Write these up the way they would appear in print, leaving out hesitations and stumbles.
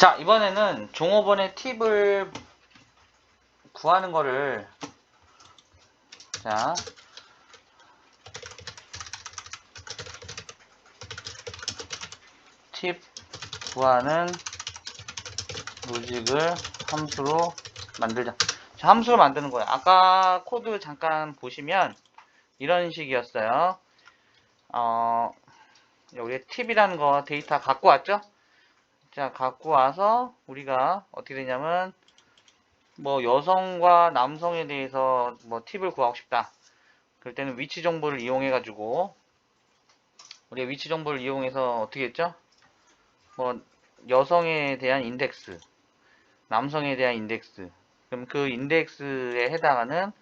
자, 이번에는 종업원의 팁을 구하는 거를, 자, 팁 구하는 로직을 함수로 만들자. 자, 함수로 만드는 거예요. 아까 코드 잠깐 보시면 이런 식이었어요. 여기 팁이라는 거 데이터 갖고 왔죠? 자, 갖고 와서 우리가 어떻게 되냐면 뭐 여성과 남성에 대해서 뭐 팁을 구하고 싶다. 그럴 때는 위치 정보를 이용해 가지고 우리가 위치 정보를 이용해서 어떻게 했죠? 뭐 여성에 대한 인덱스, 남성에 대한 인덱스. 그럼 그 인덱스에 해당하는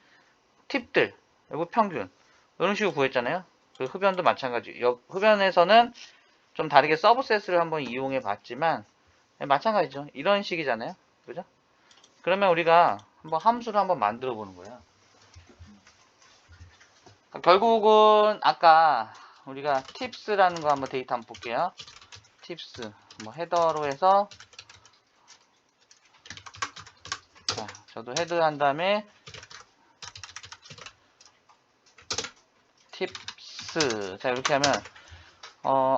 팁들, 그리고 평균 이런 식으로 구했잖아요. 그 흡연도 마찬가지. 흡연에서는 좀 다르게 서브셋을 한번 이용해 봤지만 마찬가지죠. 이런 식이잖아요. 그죠? 그러면 우리가 한번 함수를 한번 만들어 보는 거예요. 결국은 아까 우리가 팁스라는 거 한번 데이터 한번 볼게요. 팁스 뭐 헤더로 해서 자, 저도 헤드 한 다음에 팁스 자 이렇게 하면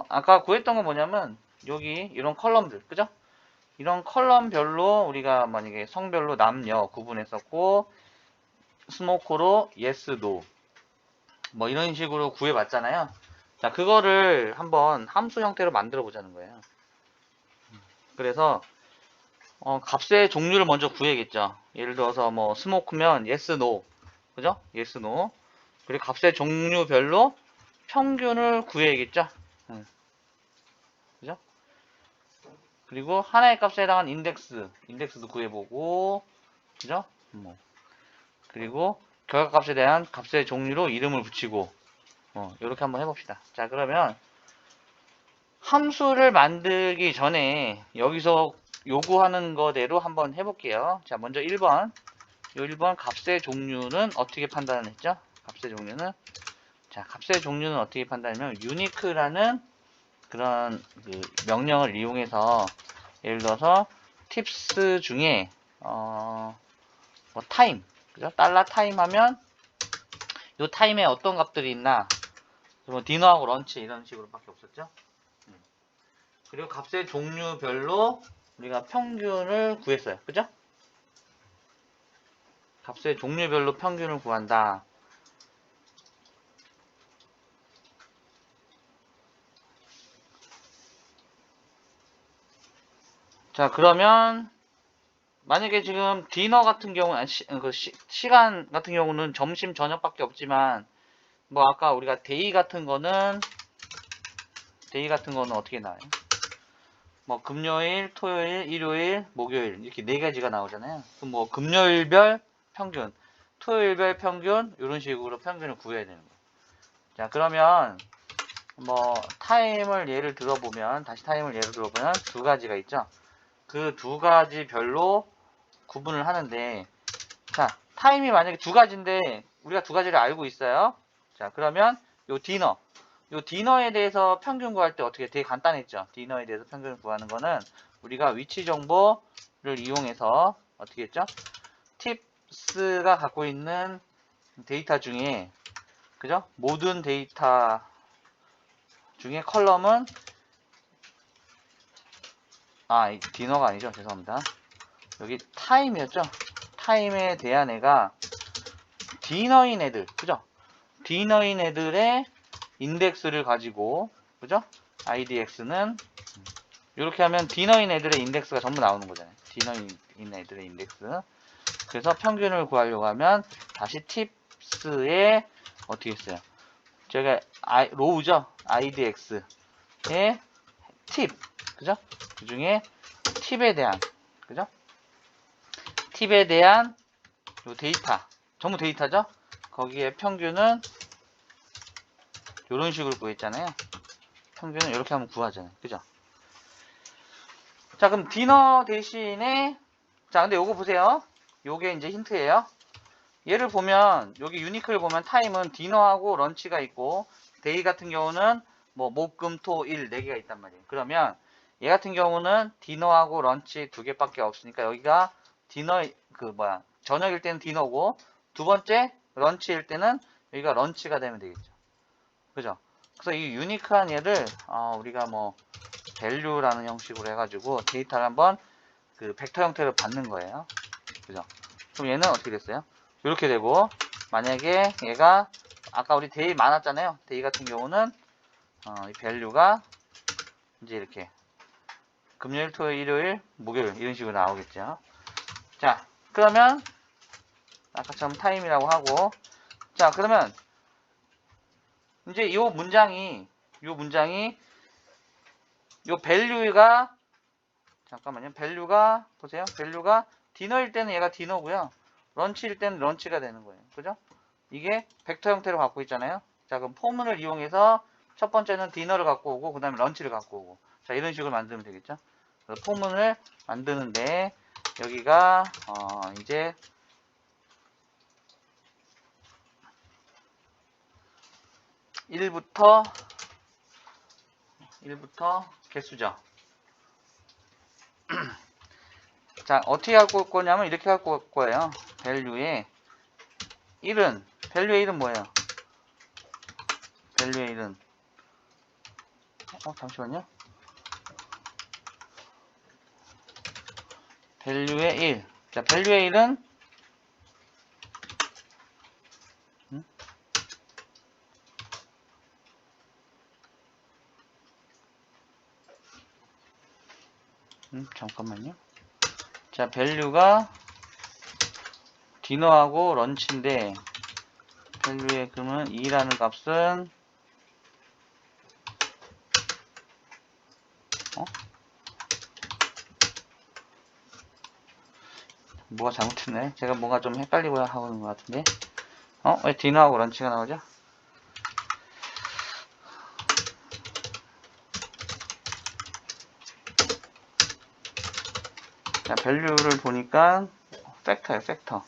아까 구했던 건 뭐냐면 여기 이런 컬럼들 그죠? 이런 컬럼별로 우리가 만약에 성별로 남녀 구분했었고 스모커로 yes, no 뭐 이런 식으로 구해봤잖아요. 자 그거를 한번 함수 형태로 만들어 보자는 거예요. 그래서 값의 종류를 먼저 구해야겠죠. 예를 들어서 뭐 스모크면 yes, no 그죠? yes, no 그리고 값의 종류별로 평균을 구해야겠죠. 그죠? 그리고 하나의 값에 해당한 인덱스도 구해보고 그죠? 뭐 그리고 결과값에 대한 값의 종류로 이름을 붙이고 이렇게 한번 해봅시다. 자 그러면 함수를 만들기 전에 여기서 요구하는 거대로 한번 해볼게요. 자 먼저 1번 요 1번 값의 종류는 어떻게 판단했죠? 값의 종류는 자 값의 종류는 어떻게 판단하냐면 유니크라는 그런 그 명령을 이용해서 예를 들어서 팁스 중에 뭐 타임 그죠? 달러 타임 하면 요 타임에 어떤 값들이 있나 뭐 디너하고 런치 이런 식으로밖에 없었죠. 그리고 값의 종류별로 우리가 평균을 구했어요. 그죠? 값의 종류별로 평균을 구한다. 자 그러면 만약에 지금 디너 같은 경우 시간 같은 경우는 점심 저녁밖에 없지만 뭐 아까 우리가 데이 같은 거는 어떻게 나와요? 뭐 금요일, 토요일, 일요일, 목요일 이렇게 네 가지가 나오잖아요. 그럼 뭐 금요일별 평균, 토요일별 평균 이런 식으로 평균을 구해야 되는 거예요. 자 그러면 뭐 타임을 예를 들어보면 두 가지가 있죠. 그 두 가지 별로 구분을 하는데 자 타임이 만약에 두 가지인데 우리가 두 가지를 알고 있어요. 자 그러면 요 디너에 대해서 평균 구할 때 어떻게 되게 간단했죠. 디너에 대해서 평균을 구하는 거는 우리가 위치 정보를 이용해서 어떻게 했죠? 팁스가 갖고 있는 데이터 중에 그죠? 모든 데이터 중에 컬럼은 디너가 아니죠. 죄송합니다. 여기 타임이었죠. 타임에 대한 애가 디너인 애들 그죠? 디너인 애들의 인덱스를 가지고 그죠? idx는 이렇게 하면 디너인 애들의 인덱스가 전부 나오는 거잖아요. 디너인 애들의 인덱스. 그래서 평균을 구하려고 하면 다시 팁스에 어떻게 했어요? 제가 로우죠. idx의 팁 그죠? 그 중에 팁에 대한 그죠? 팁에 대한 요 데이터 전부 데이터죠? 거기에 평균은 이런 식으로 구했잖아요. 평균은 이렇게 하면 구하잖아요. 그죠? 자, 그럼 디너 대신에 자, 근데 요거 보세요. 요게 이제 힌트예요. 얘를 보면 여기 유니크를 보면 타임은 디너하고 런치가 있고 데이 같은 경우는 뭐 목, 금, 토, 일 4개가 있단 말이에요. 그러면 얘 같은 경우는 디너하고 런치 두 개밖에 없으니까 여기가 디너 저녁일 때는 디너고 두 번째 런치일 때는 여기가 런치가 되면 되겠죠. 그죠? 그래서 이 유니크한 얘를 우리가 뭐 value라는 형식으로 해가지고 데이터를 한번 그 벡터 형태로 받는 거예요. 그죠? 그럼 얘는 어떻게 됐어요? 이렇게 되고 만약에 얘가 아까 우리 데이 많았잖아요. 데이 같은 경우는 이 value가 이제 이렇게 금요일, 토요일, 일요일, 목요일 이런 식으로 나오겠죠. 자, 그러면 아까처럼 타임이라고 하고 자, 그러면 이제 요 문장이 요 value가 잠깐만요. value가 보세요. value가 디너일 때는 얘가 디너고요. 런치일 때는 런치가 되는 거예요. 그죠? 이게 벡터 형태로 갖고 있잖아요. 자, 그럼 포문을 이용해서 첫 번째는 디너를 갖고 오고 그 다음에 런치를 갖고 오고 자, 이런 식으로 만들면 되겠죠. 그래서 포문을 만드는데 여기가 이제 1부터 개수죠. 자, 어떻게 갖고 올 거냐면 이렇게 갖고 올 거예요. value의 1은 뭐예요? value의 1은 잠시만요. value의 1. 자, value의 1은 잠깐만요. 자, value가 디너하고 런치인데 value의 그러면 2라는 값은 뭐가 잘못됐네. 제가 뭔가 좀 헷갈리고 하고 있는 것 같은데. 왜 디너하고 런치가 나오죠? 자, value를 보니까 팩터예요, 팩터.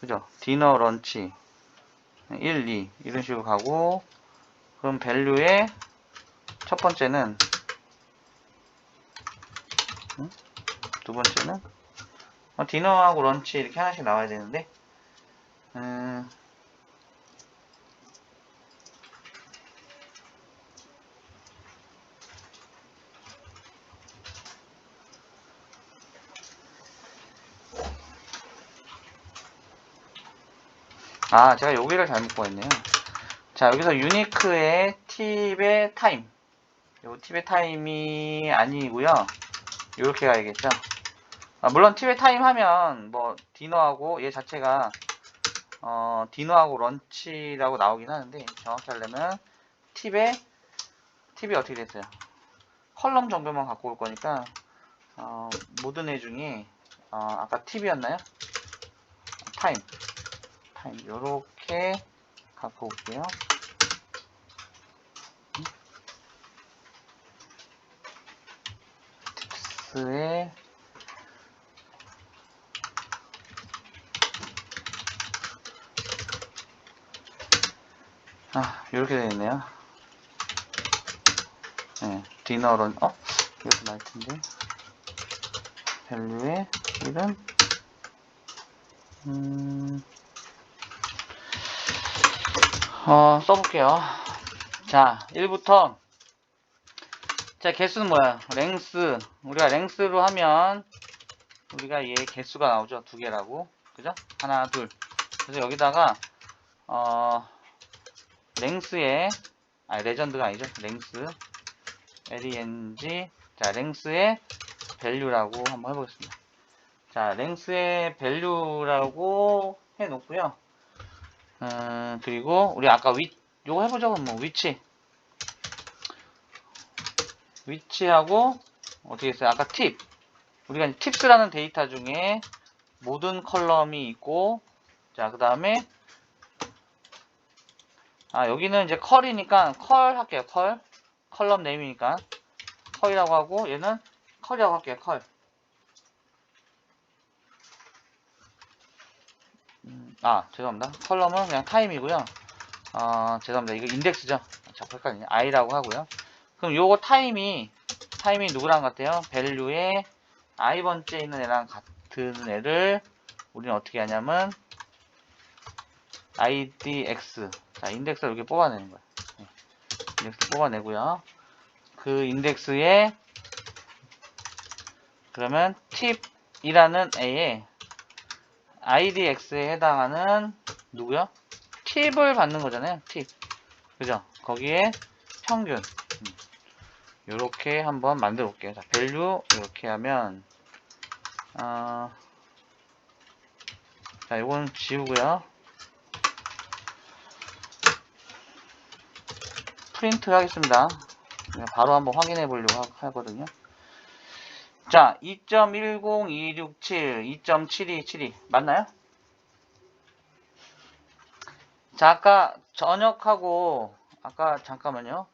그죠? 디너, 런치 1, 2 이런 식으로 가고 그럼 value의 첫 번째는 두 번째는 디너하고 런치 이렇게 하나씩 나와야 되는데 제가 여기를 잘못 구했네요. 자, 여기서 유니크의 팁의 타임 요 팁의 타임이 아니고요. 이렇게 가야겠죠. 물론 팁의 타임 하면 뭐 디너하고 얘 자체가 디너하고 런치라고 나오긴 하는데 정확히 하려면 팁이 어떻게 됐어요? 컬럼 정도만 갖고 올 거니까 모든 애 중에 아까 팁이었나요? 타임 요렇게 갖고 올게요. 팁스에 이렇게 되어있네요. 네, 디너런 이것도 나을 텐데 value의 1은 써볼게요. 자, 1부터 자, 개수는 뭐야? 랭스. 우리가 랭스로 하면 우리가 얘 개수가 나오죠. 두 개라고. 그죠? 하나, 둘. 그래서 여기다가 랭스에 레전드가 아니죠. 랭스 ling 자, 랭스의 value라고 한번 해보겠습니다. 자, 랭스의 value라고 해놓고요. 그리고 우리 아까 요거 해보죠. 뭐 위치하고 어떻게 했어요? 아까 팁 우리가 팁스라는 데이터 중에 모든 컬럼이 있고 자, 그 다음에 여기는 이제 컬이니까 컬 할게요. 컬럼 네임이니까 컬이라고 하고 얘는 컬이라고 할게요. 컬. 죄송합니다. 컬럼은 그냥 타임이고요. 죄송합니다. 이거 인덱스죠. 자꾸 헷갈리네. i라고 하고요. 그럼 요거 타임이 타임이 누구랑 같아요? value에 i번째 있는 애랑 같은 애를 우리는 어떻게 하냐면 idx, 자 인덱스를 이렇게 뽑아내는 거야. 인덱스 뽑아내고요. 그 인덱스에 그러면 팁이라는 애에 idx에 해당하는 누구요? 팁을 받는 거잖아요. 팁. 그죠? 거기에 평균. 요렇게 한번 만들어 볼게요. 자, value 이렇게 하면 자, 요건 지우고요. 프린트 하겠습니다. 바로 한번 확인해 보려고 하거든요. 자, 2.10267, 2.7272 맞나요? 자, 아까 저녁하고 아까 잠깐만요.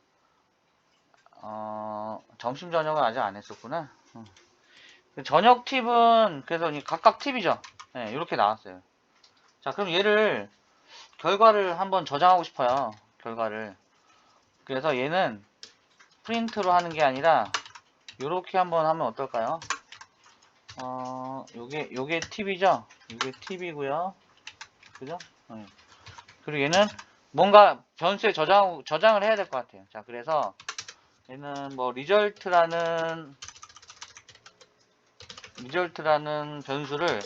점심 저녁은 아직 안 했었구나. 저녁 팁은 그래서 각각 팁이죠. 네, 이렇게 나왔어요. 자, 그럼 얘를 결과를 한번 저장하고 싶어요. 결과를. 그래서 얘는 프린트로 하는 게 아니라 요렇게 한번 하면 어떨까요? 요게 팁이죠? 요게 팁이고요. 그죠? 네. 그리고 얘는 뭔가 변수에 저장을 해야 될 것 같아요. 자, 그래서 얘는 뭐 리절트라는 변수를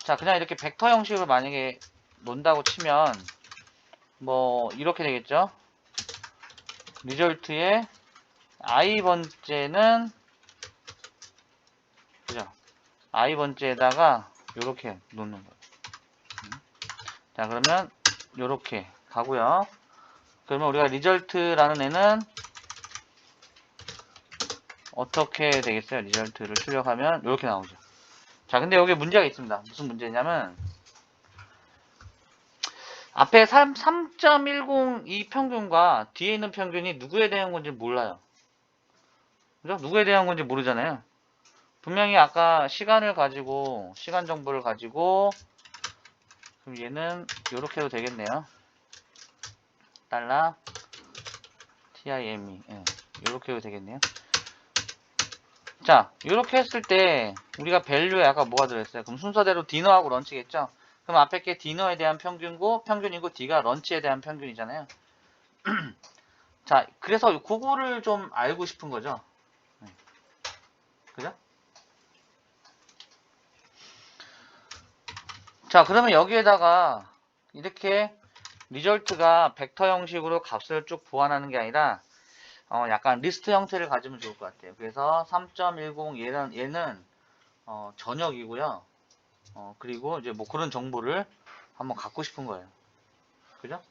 자, 그냥 이렇게 벡터 형식으로 만약에 논다고 치면 뭐 이렇게 되겠죠? 리절트의 i번째는 그죠? i번째에다가 요렇게 놓는 거예요. 자, 그러면 요렇게 가고요. 그러면 우리가 리절트라는 애는 어떻게 되겠어요? 리절트를 출력하면 이렇게 나오죠. 자, 근데 여기 문제가 있습니다. 무슨 문제냐면 앞에 3.102 평균과 뒤에 있는 평균이 누구에 대한 건지 몰라요. 그죠? 누구에 대한 건지 모르잖아요. 분명히 아까 시간 정보를 가지고 그럼 얘는 이렇게 해도 되겠네요. 달러 time 이렇게 해도 되겠네요. 자, 이렇게 했을 때 우리가 밸류에 아까 뭐가 들어있어요? 그럼 순서대로 디너하고 런치겠죠? 그럼 앞에 게 디너에 대한 평균이고 D가 런치에 대한 평균이잖아요. 자, 그래서 그거를 좀 알고 싶은 거죠. 그죠? 자, 그러면 여기에다가 이렇게 리절트가 벡터 형식으로 값을 쭉 보완하는 게 아니라 약간 리스트 형태를 가지면 좋을 것 같아요. 그래서 3.10 얘는 전역이고요. 그리고 이제 뭐 그런 정보를 한번 갖고 싶은 거예요. 그죠?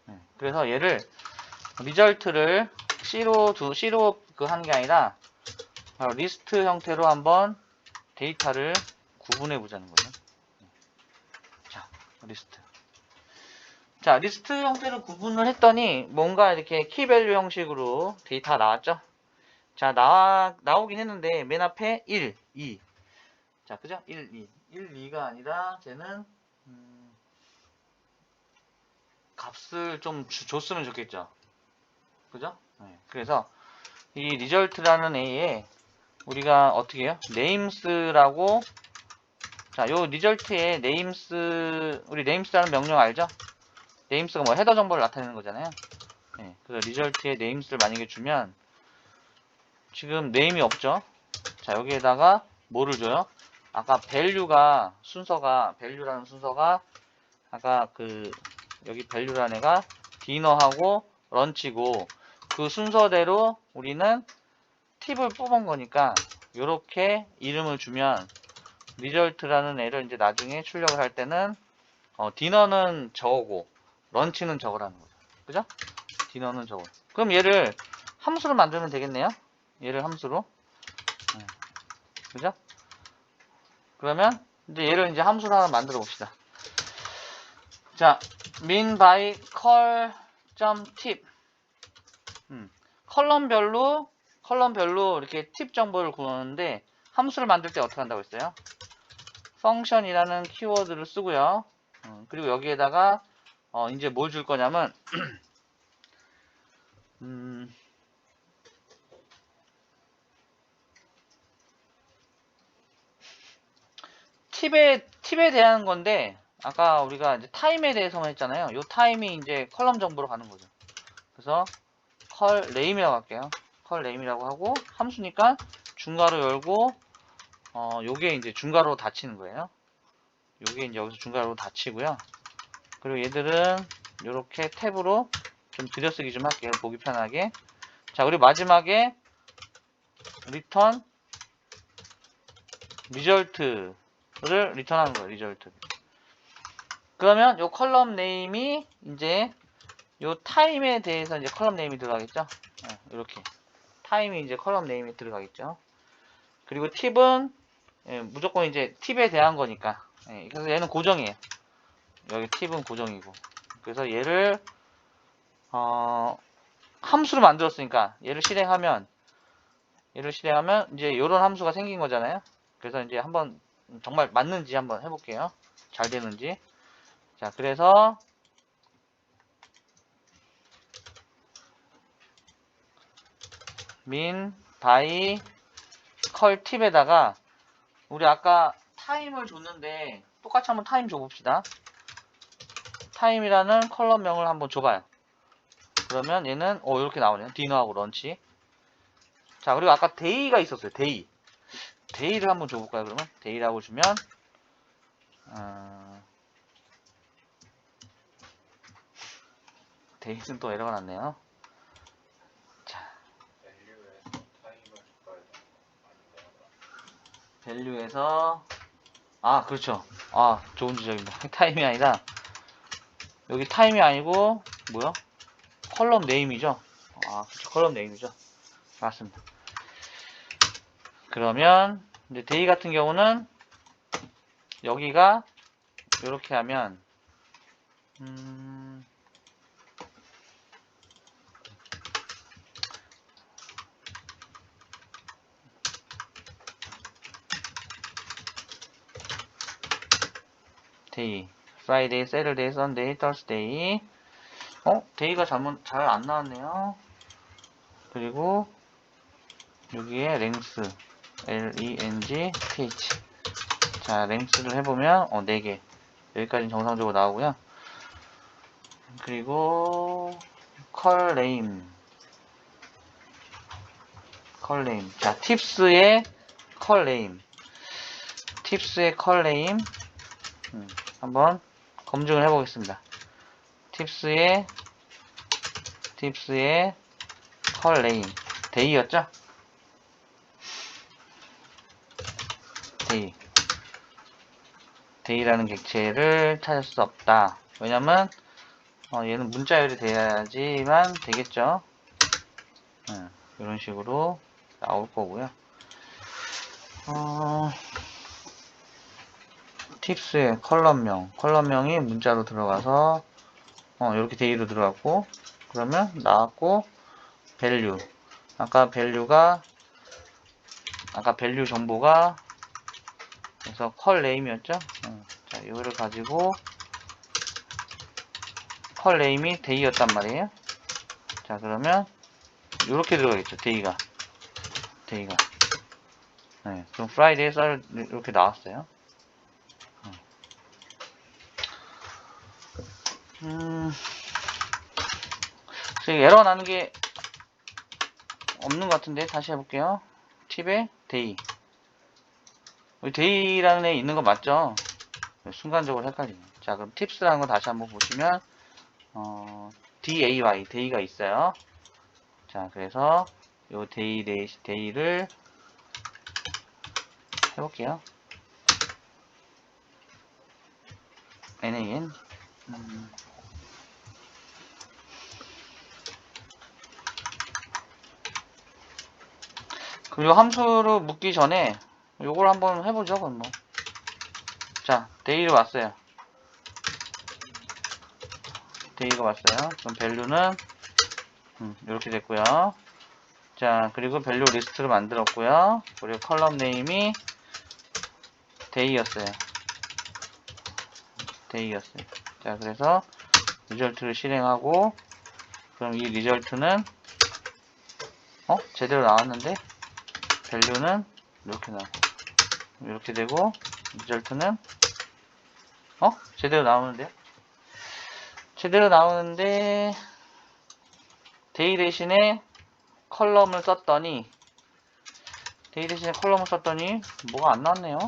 네. 그래서 얘를 리절트를 C로 하는 게 아니라 리스트 형태로 한번 데이터를 구분해 보자는 거죠. 자, 리스트. 자, 리스트 형태로 구분을 했더니 뭔가 이렇게 키밸류 형식으로 데이터가 나왔죠? 자, 나오긴 했는데 맨 앞에 1, 2. 자, 그죠? 1, 2. 1, 2가 아니라 쟤는 값을 좀 줬으면 좋겠죠. 그죠? 네. 그래서 이 리절트라는 A에 우리가 어떻게 해요? names라고 자, 요 리절트에 names 우리 names라는 명령 알죠? names가 뭐 헤더 정보를 나타내는 거잖아요. 네. 그래서 리절트에 names를 만약에 주면 지금 name이 없죠? 자, 여기에다가 뭐를 줘요? 아까 value라는 순서가 아까 여기 value라는 애가 디너하고 런치고 그 순서대로 우리는 팁을 뽑은 거니까 이렇게 이름을 주면 리절트라는 애를 이제 나중에 출력을 할 때는 디너는 저거고 런치는 저거라는 거죠. 그죠? 디너는 저거. 그럼 얘를 함수로 만들면 되겠네요. 얘를 함수로. 그죠? 그러면 이제 얘를 이제 함수로 하나 만들어 봅시다. 자, min by call.tip 컬럼별로 이렇게 팁 정보를 구하는데 함수를 만들 때 어떻게 한다고 했어요? 펑션이라는 키워드를 쓰고요. 그리고 여기에다가 이제 뭘 줄 거냐면 팁에 대한 건데, 아까 우리가 이제 타임에 대해서만 했잖아요. 요 타임이 이제 컬럼 정보로 가는 거죠. 그래서 컬 네임이라고 할게요. 컬 네임이라고 하고, 함수니까 중괄호 열고, 요게 이제 중괄호 닫히는 거예요. 요게 이제 여기서 중괄호 닫히고요. 그리고 얘들은 요렇게 탭으로 좀 들여쓰기 좀 할게요. 보기 편하게. 자, 그리고 마지막에 리턴 리절트를 리턴하는 거예요. 리절트. 그러면 요 컬럼 네임이 이제 요 타임에 대해서 이제 컬럼 네임이 들어가겠죠. 이렇게 타임이 이제 컬럼 네임에 들어가겠죠. 그리고 팁은 무조건 이제 팁에 대한 거니까. 그래서 얘는 고정이에요. 여기 팁은 고정이고. 그래서 얘를 함수로 만들었으니까 얘를 실행하면 이제 요런 함수가 생긴 거잖아요. 그래서 이제 한번 정말 맞는지 한번 해볼게요. 잘 되는지. 자, 그래서 min by 컬 팁에다가 우리 아까 타임을 줬는데 똑같이 한번 타임 줘봅시다. 타임이라는 컬럼명을 한번 줘봐요. 그러면 얘는 이렇게 나오네요. 디너하고 런치. 자, 그리고 아까 데이가 있었어요. 데이를 한번 줘볼까요? 그러면 데이라고 주면 데이는 또 에러가 났네요. 자, 밸류에서 그렇죠. 좋은 지적입니다. 타임이 아니라 여기 타임이 아니고 뭐야? 컬럼 네임이죠. 그렇죠. 컬럼 네임이죠. 맞습니다. 그러면 이제 데이 같은 경우는 여기가 이렇게 하면 데이 Friday, Saturday, Sunday, Thursday. 데이가 잘 안 나왔네요. 그리고 여기에 length length. 자, length를 해보면 4개. 여기까지는 정상적으로 나오고요. 그리고 컬 네임. 자, 팁스의 컬 네임. 한번 검증을 해보겠습니다. 팁스의 컬 네임. 데이였죠? 데이라는 객체를 찾을 수 없다. 왜냐면 얘는 문자열이 돼야지만 되겠죠. 이런 식으로 나올 거고요. 팁스의 컬럼명이 문자로 들어가서 이렇게 데이로 들어갔고, 그러면 나왔고, 밸류. 아까 밸류 정보가 그래서 컬 네임이었죠. 자, 이거를 가지고 컬 네임이 데이였단 말이에요. 자, 그러면 이렇게 들어가겠죠. 데이가. 그럼 프라이데이 썰 이렇게 나왔어요. 에러 나는 게 없는 것 같은데 다시 해볼게요. 팁에 데이. 데이라는 애 있는 거 맞죠? 순간적으로 헷갈리네. 자, 그럼 팁스라는 거 다시 한번 보시면 day, 데이가 있어요. 자, 그래서 요 데이를 해볼게요. nan. 그리고 함수로 묶기 전에 요걸 한번 해보죠. 그럼 뭐. 자, 데이가 왔어요. 그럼 밸류는 이렇게 됐고요. 자, 그리고 밸류 리스트를 만들었고요. 그리고 컬럼 네임이 데이였어요. 자, 그래서 리절트를 실행하고, 그럼 이 리절트는 제대로 나왔는데 밸류는 이렇게 나오고 이렇게 되고, 리절트는 제대로 나오는데요? 제대로 나오는데 데이 대신에 컬럼을 썼더니 뭐가 안 나왔네요.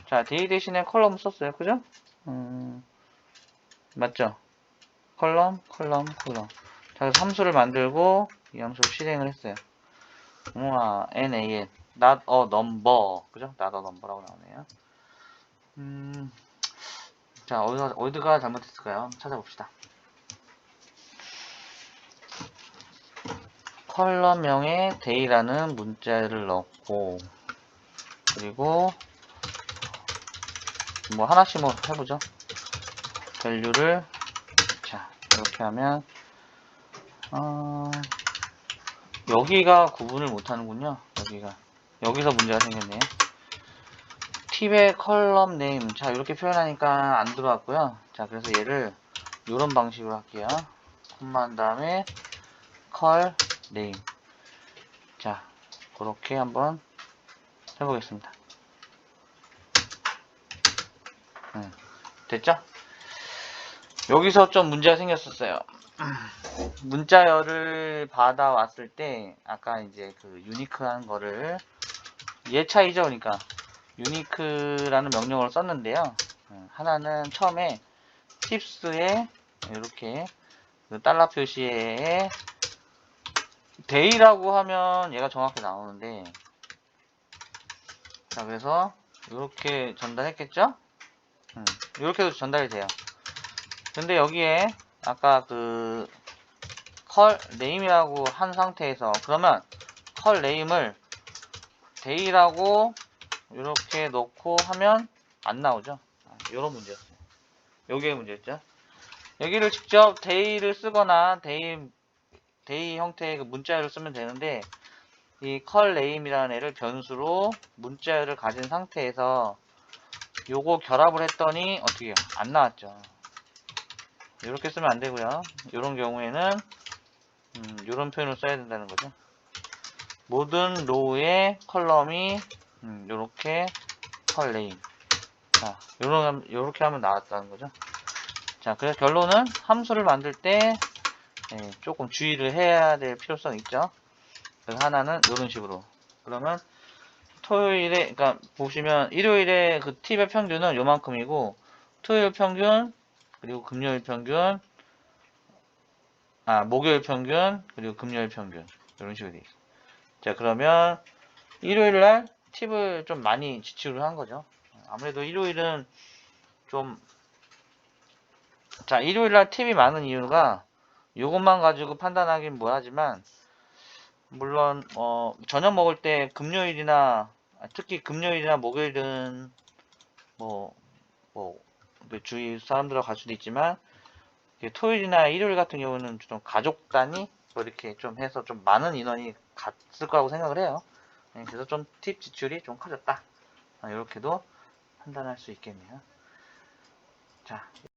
자, 데이 대신에 컬럼을 썼어요. 그죠? 맞죠? 컬럼. 자, 그래서 함수를 만들고 이 함수를 실행을 했어요. NaN not a number. 그죠? not a number라고 나오네요. 자, 어디가 잘못했을까요? 찾아봅시다. 컬럼명에 day라는 문자를 넣고, 그리고 뭐 하나씩 뭐 해보죠. value를 자, 이렇게 하면 여기가 구분을 못하는군요. 여기서 문제가 생겼네요. 팁의 컬럼 네임. 자, 이렇게 표현하니까 안 들어왔고요. 자, 그래서 얘를 이런 방식으로 할게요. 콤마 한 다음에 컬 네임. 자, 그렇게 한번 해보겠습니다. 됐죠? 여기서 좀 문제가 생겼었어요. 문자열을 받아왔을 때 아까 이제 그 유니크한 거를 얘 차이죠. 그러니까 유니크라는 명령어를 썼는데요. 하나는 처음에 팁스에 이렇게 그 달러 표시에 day라고 하면 얘가 정확히 나오는데, 자, 그래서 이렇게 전달했겠죠? 이렇게 해도 전달이 돼요. 근데 여기에 아까 그 컬 네임이라고 한 상태에서 그러면 컬 네임을 day라고 이렇게 넣고 하면 안 나오죠. 이런 문제였어요. 여기에 문제였죠. 여기를 직접 day를 쓰거나 day 형태의 그 문자열을 쓰면 되는데, 이 컬 네임이라는 애를 변수로 문자열을 가진 상태에서 요거 결합을 했더니 어떻게 해요? 안 나왔죠. 이렇게 쓰면 안 되고요. 이런 경우에는 이런 표현을 써야 된다는 거죠. 모든 로우의 컬럼이 이렇게 컬 네임. 자, 요렇게 하면 나왔다는 거죠. 자, 그래서 결론은 함수를 만들 때 조금 주의를 해야 될 필요성이 있죠. 그래서 하나는 이런 식으로. 그러면 토요일에, 그러니까 보시면 일요일에 그 팁의 평균은 요만큼이고, 토요일 평균, 그리고 금요일 평균, 목요일 평균, 그리고 금요일 평균. 이런 식으로 돼 있어요. 자, 그러면 일요일 날 팁을 좀 많이 지출을 한 거죠. 아무래도 일요일은 좀, 자, 일요일 날 팁이 많은 이유가 요것만 가지고 판단하긴 뭐하지만, 물론 저녁 먹을 때 특히 금요일이나 목요일은 뭐 주위 사람들하고 갈 수도 있지만, 토요일이나 일요일 같은 경우는 좀 가족 단위 뭐 이렇게 좀 해서 좀 많은 인원이 갔을 거라고 생각을 해요. 그래서 좀 팁 지출이 좀 커졌다. 이렇게도 판단할 수 있겠네요. 자.